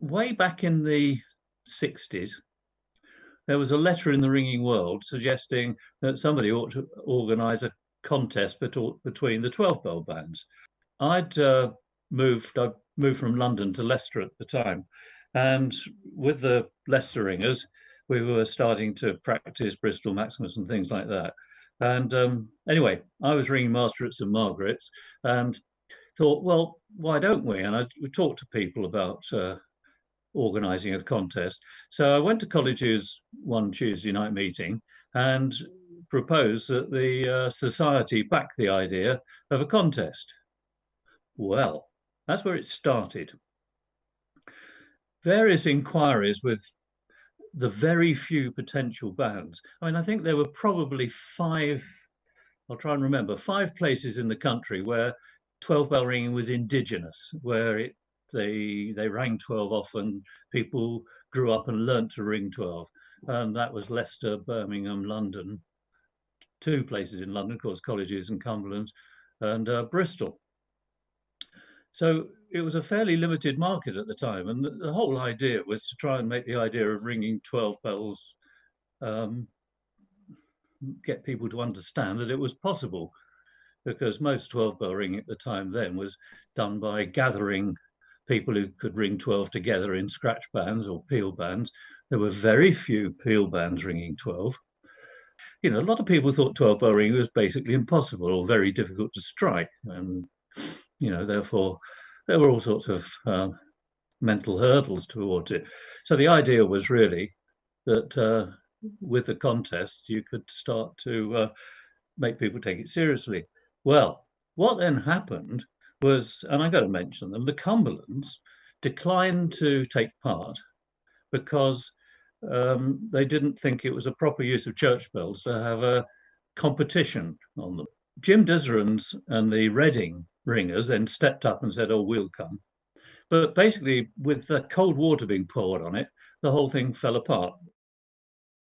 way back in the 60s, there was a letter in the ringing world suggesting that somebody ought to organise a contest between the 12 bell bands. I'd moved from London to Leicester at the time, and with the Leicester ringers, we were starting to practice Bristol Maximus and things like that. And anyway, I was ringing master at St Margaret's and thought, well, why don't we? And we talked to people about organising a contest. So I went to college's one Tuesday night meeting and proposed that the society back the idea of a contest. Well, that's where it started. Various inquiries with the very few potential bands. I mean, I think there were probably five, I'll try and remember, five places in the country where 12 bell ringing was indigenous, where they rang 12 often, people grew up and learnt to ring 12. And that was Leicester, Birmingham, London, two places in London, of course, colleges and Cumberland, and Bristol. So it was a fairly limited market at the time. And the whole idea was to try and make the idea of ringing 12 bells, get people to understand that it was possible, because most 12 bell ringing at the time then was done by gathering people who could ring 12 together in scratch bands or peal bands. There were very few peal bands ringing 12. You know, a lot of people thought 12 bell ringing was basically impossible or very difficult to strike. And, you know, therefore, there were all sorts of mental hurdles towards it. So the idea was really that with the contest, you could start to make people take it seriously. Well, what then happened was, and I've got to mention them, the Cumberlands declined to take part because they didn't think it was a proper use of church bells to have a competition on them. Jim Dizerans and the Reading ringers then stepped up and said, oh, we'll come. But basically, with the cold water being poured on it, the whole thing fell apart.